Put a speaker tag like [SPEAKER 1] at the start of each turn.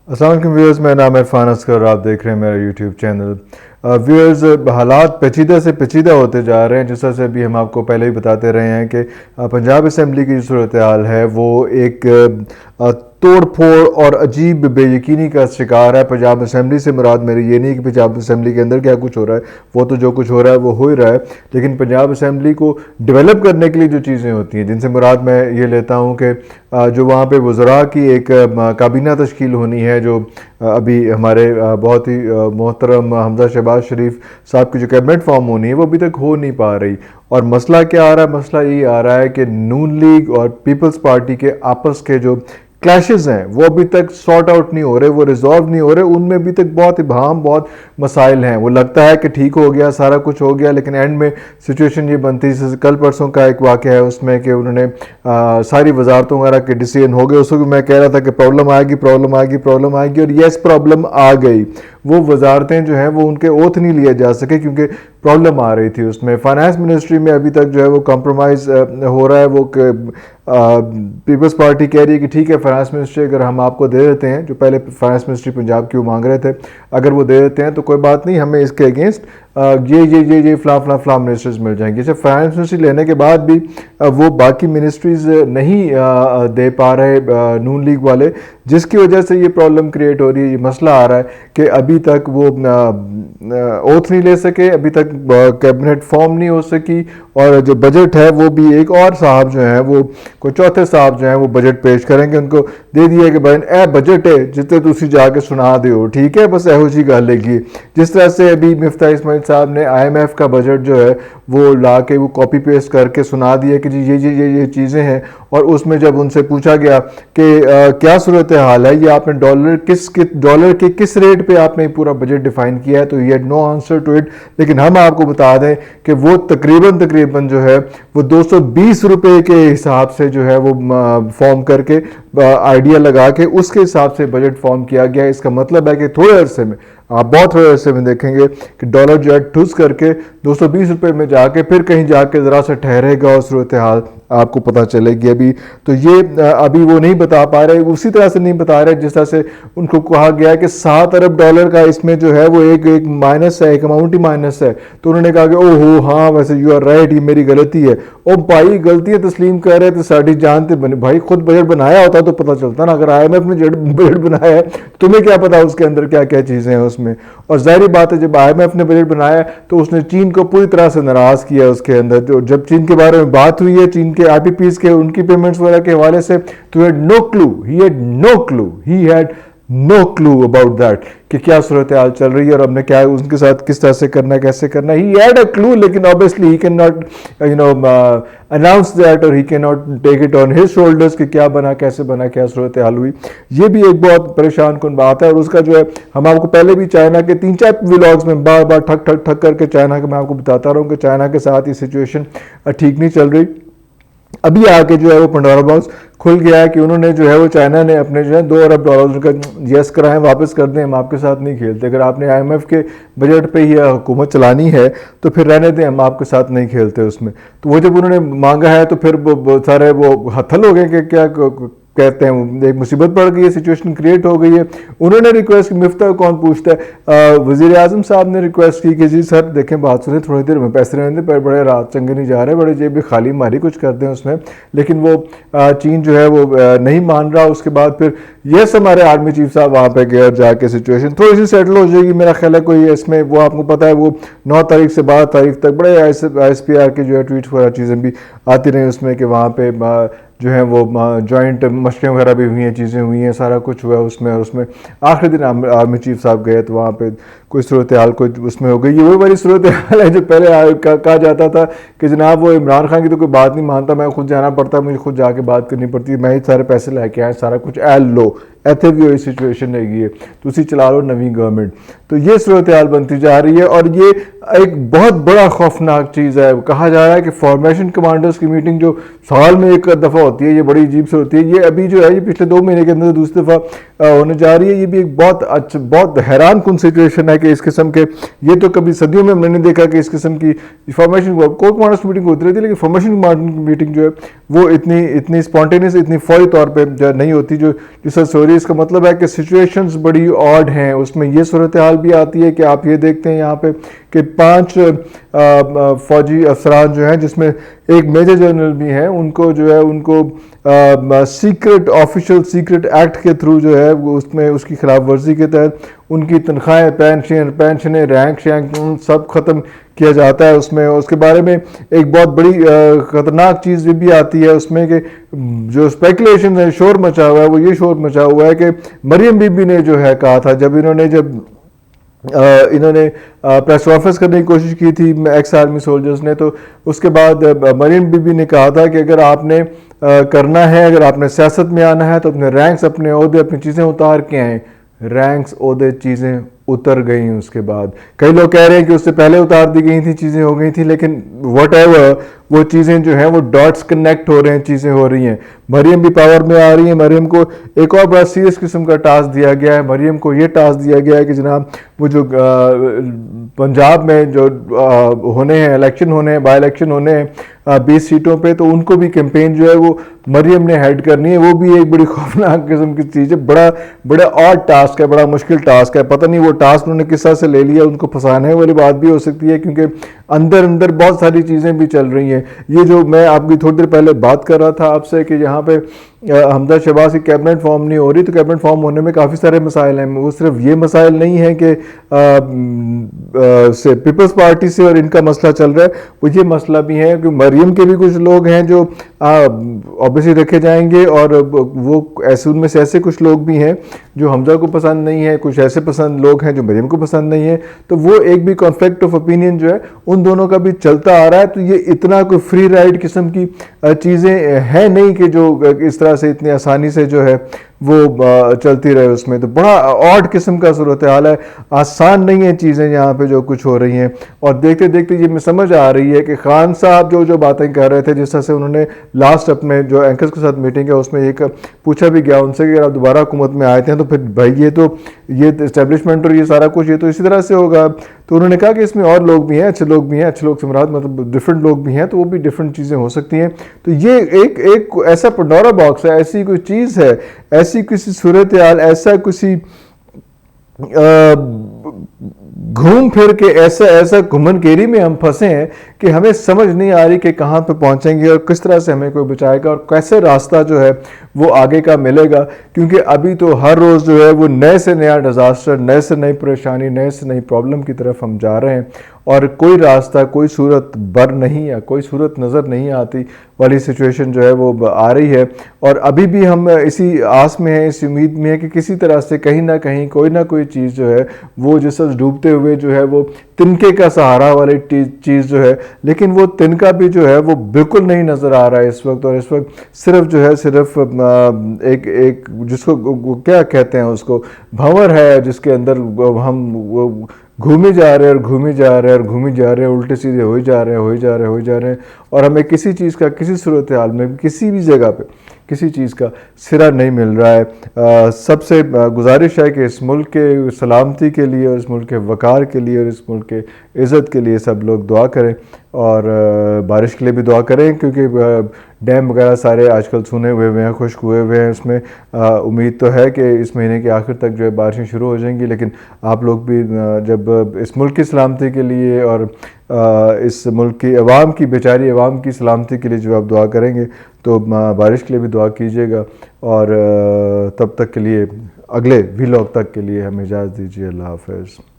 [SPEAKER 1] السلام علیکم ویورز، میں نام عرفان اصغر اور آپ دیکھ رہے ہیں میرا یوٹیوب چینل. ویورز، حالات پیچیدہ سے پیچیدہ ہوتے جا رہے ہیں. جس طرح سے ابھی ہم آپ کو پہلے ہی بتاتے رہے ہیں کہ پنجاب اسمبلی کی جو صورتحال ہے وہ ایک توڑ پھوڑ اور عجیب بے یقینی کا شکار ہے. پنجاب اسمبلی سے مراد میری یہ نہیں کہ پنجاب اسمبلی کے اندر کیا کچھ ہو رہا ہے، وہ تو جو کچھ ہو رہا ہے وہ ہو ہی رہا ہے، لیکن پنجاب اسمبلی کو ڈیولپ کرنے کے لیے جو چیزیں ہوتی ہیں، جن سے مراد میں یہ لیتا ہوں کہ جو وہاں پہ وزراء کی ایک کابینہ تشکیل ہونی ہے، جو ابھی ہمارے بہت ہی محترم حمزہ شہباز شریف صاحب کی جو کیبنٹ فارم ہونی ہے وہ ابھی تک ہو نہیں پا رہی. اور مسئلہ کیا آ رہا ہے؟ مسئلہ یہی آ رہا ہے کہ نون لیگ اور پیپلز پارٹی کے آپس کے جو کلیشز ہیں وہ ابھی تک سارٹ آؤٹ نہیں ہو رہے، وہ ریزالو نہیں ہو رہے. ان میں ابھی تک بہت ابہام، بہت مسائل ہیں. وہ لگتا ہے کہ ٹھیک ہو گیا، سارا کچھ ہو گیا، لیکن اینڈ میں سچویشن یہ بنتی ہے. کل پرسوں کا ایک واقعہ ہے اس میں کہ انہوں نے ساری وزارتوں وغیرہ کے ڈیسیژن ہو گئے. اس وقت میں کہہ رہا تھا کہ پرابلم آئے گی، پرابلم آئے گی، پرابلم آئے گی، اور یس پرابلم آ گئی. وہ وزارتیں جو ہیں وہ ان کے اوتھ نہیں لیا جا سکے کیونکہ پرابلم آ رہی تھی اس میں. فائنانس منسٹری میں ابھی تک جو ہے وہ کمپرومائز ہو رہا ہے. وہ پیپلز پارٹی کہہ رہی ہے کہ ٹھیک ہے، فائنانس منسٹری اگر ہم آپ کو دے دیتے ہیں، جو پہلے فائنانس منسٹری پنجاب کی وہ مانگ رہے تھے، اگر وہ دے دیتے ہیں تو کوئی بات نہیں، ہمیں اس کے اگینسٹ یہ فلاں منسٹریز مل جائیں گے. جیسے فائنانس منسٹری لینے کے بعد بھی وہ باقی منسٹریز نہیں دے پا رہے نون لیگ والے، جس کی وجہ سے یہ پرابلم کریٹ ہو رہی ہے. یہ مسئلہ آ رہا ہے کہ ابھی تک وہ اوتھ نہیں لے سکے، ابھی تک کیبنٹ فارم نہیں ہو سکی، اور جو بجٹ ہے وہ بھی ایک اور صاحب جو ہیں، وہ کوئی چوتھے صاحب جو ہیں وہ بجٹ پیش کریں گے. ان کو دے دیا کہ بھائی اے بجٹ ہے جتنے تسی جا کے سنا دیو، ٹھیک ہے، بس ایہو جی گل ہے. جس طرح سے ابھی مفتاح اسماعیل صاحب نے آئی ایم ایف کا بجٹ جو ہے وہ لا کے وہ کاپی پیسٹ کر کے سنا دیا کہ جی یہ چیزیں ہیں. اور اس میں جب ان سے پوچھا گیا کہ کیا صورتحال ہے، یہ آپ نے ڈالر کے کس ریٹ پہ آپ نے پورا بجٹ ڈیفائن کیا ہے، تو یہ نو آنسر ٹو اٹ. لیکن ہم آپ کو بتا دیں کہ وہ تقریباً جو ہے وہ 220 روپے کے حساب سے جو ہے وہ فارم کر کے آئیڈیا لگا کے اس کے حساب سے بجٹ فارم کیا گیا. اس کا مطلب ہے کہ تھوڑے عرصے میں، آپ بہت تھوڑے عرصے میں دیکھیں گے کہ ڈالر جو ہے ٹھوس کر کے 220 روپے میں جا کے پھر کہیں جا کے ذرا سا ٹھہرے گا، اور صورتحال آپ کو پتہ چلے گی. تو یہ ابھی وہ نہیں بتا پا رہے، اسی طرح سے نہیں بتا رہے جس طرح سے ان کو کہا گیا کہ 7 ارب ڈالر کا اس میں جو ہے وہ ایک مائنس ہے، ایک اماؤنٹ ہی مائنس ہے. تو انہوں نے کہا کہ او ہو ہاں ویسے یو آر رائٹ، یہ میری غلطی ہے. او بھائی غلطیاں تسلیم کر رہے تھے، ساڑھی جانتے بھائی خود بجٹ بنایا ہوتا تو پتہ چلتا نا. اگر آئی ایم ایف نے بجٹ بنایا ہے، تمہیں کیا پتا اس کے اندر کیا کیا چیزیں ہیں اس میں. اور ظاہری بات ہے جب آئی ایم ایف نے بجٹ بنایا تو اس نے چین کو پوری طرح سے ناراض کیا اس کے اندر. جب چین کے بارے میں بات ہوئی ہے، چین کے آئی پی پیز کے ان کی پیمنٹس وغیرہ کے حوالے سے، تو he had no clue about that کہ کیا صورتحال چل رہی ہے اور ہم نے کیا ان کے ساتھ کس طرح سے کرنا ہے، کیسے کرنا ہے. he had a clue لیکن obviously he cannot announce that or he cannot take it on his shoulders کہ کیا بنا، کیسے بنا، کیا صورتحال ہوئی. یہ بھی ایک بہت پریشان کن بات ہے. اور اس کا جو ہے ہم آپ کو پہلے بھی چائنا کے 3-4 ولاگز میں بار بار ٹھک کر کے چائنا کا میں آپ کو بتاتا رہا ہوں کہ چائنا کے ساتھ یہ سچویشن ٹھیک نہیں چل رہی. ابھی آ کے جو ہے وہ پنڈورا باکس کھل گیا ہے کہ انہوں نے جو ہے وہ چائنا نے اپنے جو ہے 2 ارب ڈالر کا یس کرائیں، واپس کر دیں، ہم آپ کے ساتھ نہیں کھیلتے. اگر آپ نے آئی ایم ایف کے بجٹ پہ ہی حکومت چلانی ہے تو پھر رہنے دیں، ہم آپ کے ساتھ نہیں کھیلتے اس میں. تو وہ جب انہوں نے مانگا ہے تو پھر سارے وہ ہتھل ہو گئے کہ کیا کہتے ہیں، ایک مصیبت پڑ گئی ہے، سچویشن کریٹ ہو گئی ہے. انہوں نے ریکویسٹ کی، مفتاح کون پوچھتا ہے، وزیر اعظم صاحب نے ریکویسٹ کی کہ جی سر دیکھیں بات سنیں، تھوڑی دیر میں پیسے رہنے دیں، بڑے رات چنگے نہیں جا رہے، بڑے جیب خالی ماری کچھ کر دیں اس میں. لیکن وہ چین جو ہے وہ نہیں مان رہا. اس کے بعد پھر یس ہمارے آرمی چیف صاحب وہاں پہ گئے، جا کے سچویشن تھوڑی سی سیٹل ہو جائے گی میرا خیال ہے. کوئی اس میں وہ آپ کو پتہ ہے وہ 9 تاریخ سے 12 تاریخ تک بڑے ایس پی آر کے جو ہے ٹویٹ وغیرہ چیزیں بھی آتی رہیں اس میں کہ وہاں پہ جو ہیں وہ جوائنٹ مشقیں وغیرہ بھی ہوئی ہیں، چیزیں ہوئی ہیں، سارا کچھ ہوا ہے اس میں. اور اس میں آخری دن آرمی چیف صاحب گئے تو وہاں پہ کوئی صورتحال کوئی اس میں ہو گئی. یہ وہی والی صورتحال ہے جو پہلے کہا جاتا تھا کہ جناب وہ عمران خان کی تو کوئی بات نہیں مانتا، میں خود جانا پڑتا، مجھے خود جا کے بات کرنی پڑتی، میں ہی سارے پیسے لے کے آئے، سارا کچھ لو ایتھے بھی ہوئی سچویشن ہے، تسی چلا لو نویں گورنمنٹ. تو یہ صورتحال بنتی جا رہی ہے. اور یہ ایک بہت بڑا خوفناک چیز ہے. کہا جا رہا ہے کہ فارمیشن کمانڈرز کی میٹنگ جو سال میں ایک دفعہ ہوتی ہے، یہ بڑی عجیب سے ہوتی ہے. یہ ابھی جو ہے یہ پچھلے 2 مہینے کے اندر دوسری دفعہ ہونے جا رہی ہے. یہ بھی ایک بہت حیران کن سچویشن ہے کہ اس قسم کے یہ تو کبھی صدیوں میں ہم نے نہیں دیکھا کہ اس قسم کی فارمیشن کوئی کمانڈرز کی میٹنگ ہوتی رہتی ہے، لیکن فارمیشن کمانڈر کی میٹنگ جو ہے وہ اتنی اسپونٹینیس، اتنی فوری طور پہ نہیں ہوتی جو جس سے سوری. اس کا مطلب ہے کہ سچویشنز بڑی آڈ ہیں. اس میں یہ صورتحال بھی آتی ہے کہ آپ یہ دیکھتے ہیں یہاں پہ کہ 5 فوجی افسران جو ہیں جس میں ایک میجر جنرل بھی ہیں، ان کو جو ہے ان کو سیکرٹ آفیشل سیکرٹ ایکٹ کے تھرو جو ہے اس میں اس کی خلاف ورزی کے تحت ان کی تنخواہیں، پینشنیں، رینک شینک سب ختم کیا جاتا ہے. اس میں اس کے بارے میں ایک بہت بڑی خطرناک چیز یہ بھی آتی ہے اس میں کہ جو اسپیکولیشن ہے، شور مچا ہوا ہے، وہ یہ شور مچا ہوا ہے کہ مریم بی بی نے جو ہے کہا تھا جب انہوں نے پریس کانفرنس کرنے کی کوشش کی تھی ایکس آرمی سولجرز نے، تو اس کے بعد مریم بی بی نے کہا تھا کہ اگر آپ نے کرنا ہے، اگر آپ نے سیاست میں آنا ہے تو اپنے رینکس، اپنے عہدے، اپنی چیزیں اتار کے آئیں. رینکس، عہدے، چیزیں اتر گئیں. اس کے بعد کئی لوگ کہہ رہے ہیں کہ اس سے پہلے اتار دی گئی تھیں، چیزیں ہو گئی تھیں، لیکن واٹ ایور وہ چیزیں جو ہیں وہ ڈاٹس کنیکٹ ہو رہے ہیں، چیزیں ہو رہی ہیں. مریم بھی پاور میں آ رہی ہیں. مریم کو ایک اور بڑا سیریس قسم کا ٹاسک دیا گیا ہے. مریم کو یہ ٹاسک دیا گیا ہے کہ جناب وہ جو پنجاب میں جو ہونے ہیں الیکشن ہونے ہیں، بائی الیکشن ہونے ہیں 20 سیٹوں پہ، تو ان کو بھی کیمپین جو ہے وہ مریم نے ہیڈ کرنی ہے. وہ بھی ایک بڑی خوفناک قسم کی چیز ہے. بڑا آڈ ٹاسک ہے، بڑا مشکل ٹاسک ہے. پتہ نہیں وہ ٹاسک انہوں نے کس طرح سے لے لیا. ان کو پھنسانے والی بات بھی ہو سکتی ہے کیونکہ اندر بہت ساری چیزیں بھی چل رہی ہیں. یہ جو میں آپ کی تھوڑی دیر پہلے بات کر رہا تھا آپ سے کہ یہاں پہ حمزہ شہباز کی کیبنٹ فارم نہیں ہو رہی، تو کیبنٹ فارم ہونے میں کافی سارے مسائل ہیں. وہ صرف یہ مسائل نہیں ہیں کہ پیپلز پارٹی سے اور ان کا مسئلہ چل رہا ہے، وہ یہ مسئلہ بھی ہے کہ مریم کے بھی کچھ لوگ ہیں جو اوبیسلی رکھے جائیں گے، اور وہ ایسے ان میں سے ایسے کچھ لوگ بھی ہیں جو حمزہ کو پسند نہیں ہے، کچھ ایسے پسند لوگ ہیں جو مریم کو پسند نہیں ہے. تو وہ ایک بھی کانفلکٹ آف اوپینین جو ہے ان دونوں کا بھی چلتا آ رہا ہے. تو یہ اتنا کوئی فری رائڈ قسم کی چیزیں ہیں نہیں کہ جو اس طرح سے اتنی آسانی سے جو ہے وہ چلتی رہے اس میں. تو بڑا آڈ قسم کا صورتحال ہے، آسان نہیں ہیں چیزیں یہاں پہ جو کچھ ہو رہی ہیں. اور دیکھتے دیکھتے یہ میں سمجھ آ رہی ہے کہ خان صاحب جو باتیں کر رہے تھے، جس طرح سے انہوں نے لاسٹ اپنے جو اینکرز کے ساتھ میٹنگ ہے اس میں ایک پوچھا بھی گیا ان سے کہ اگر آپ دوبارہ حکومت میں آئے تھے تو پھر بھائی یہ اسٹیبلشمنٹ اور یہ سارا کچھ یہ تو اسی طرح سے ہوگا. تو انہوں نے کہا کہ اس میں اور لوگ بھی ہیں، اچھے لوگ بھی ہیں. اچھے لوگ سے مراد مطلب ڈفرینٹ لوگ بھی ہیں، تو وہ بھی ڈفرینٹ چیزیں ہو سکتی ہیں. تو یہ ایک ایسا پنڈورا باکس ہے، ایسی کوئی چیز ہے، ایسی کسی صورتحال، ایسا کسی گھوم پھر کے ایسا گھمن گیری میں ہم پھنسے ہیں کہ ہمیں سمجھ نہیں آ رہی کہ کہاں پہ پہنچیں گے اور کس طرح سے ہمیں کوئی بچائے گا اور کیسے راستہ جو ہے وہ آگے کا ملے گا. کیونکہ ابھی تو ہر روز جو ہے وہ نئے سے نیا ڈیزاسٹر، نئے سے نئی پریشانی، نئے سے نئی پرابلم کی طرف ہم جا رہے ہیں، اور کوئی راستہ، کوئی صورت بر نہیں ہے، کوئی صورت نظر نہیں آتی والی سچویشن جو ہے وہ آ رہی ہے. اور ابھی بھی ہم اسی آس میں ہیں، اس امید میں ہے کہ کسی طرح سے کہیں نہ کہیں کوئی نہ کوئی چیز جو ہے وہ جس طرح ڈوبتے ہوئے جو ہے وہ تنکے کا سہارا والی چیز جو ہے، لیکن وہ تنکا بھی جو ہے وہ بالکل نہیں نظر آ رہا ہے اس وقت. اور اس وقت صرف ایک جس کو کیا کہتے ہیں، اس کو بھنور ہے جس کے اندر ہم گھومے جا رہے ہیں، الٹے سیدھے ہوئی جا رہے ہیں اور ہمیں کسی چیز کا، کسی صورتحال میں کسی بھی جگہ پہ کسی چیز کا سرا نہیں مل رہا ہے. سب سے گزارش ہے کہ اس ملک کے سلامتی کے لیے اور اس ملک کے وقار کے لیے اور اس ملک کے عزت کے لیے سب لوگ دعا کریں، اور بارش کے لیے بھی دعا کریں کیونکہ ڈیم وغیرہ سارے آج کل سونے ہوئے ہیں، خشک ہوئے ہیں. اس میں امید تو ہے کہ اس مہینے کے آخر تک جو ہے بارشیں شروع ہو جائیں گی، لیکن آپ لوگ بھی جب اس ملک کی سلامتی کے لیے اور اس ملک کی عوام کی، بیچاری عوام کی سلامتی کے لیے جو آپ دعا کریں گے تو بارش کے لیے بھی دعا کیجیے گا. اور تب تک کے لیے، اگلے ویلاگ تک کے لیے ہمیں اجازت دیجیے. اللہ حافظ.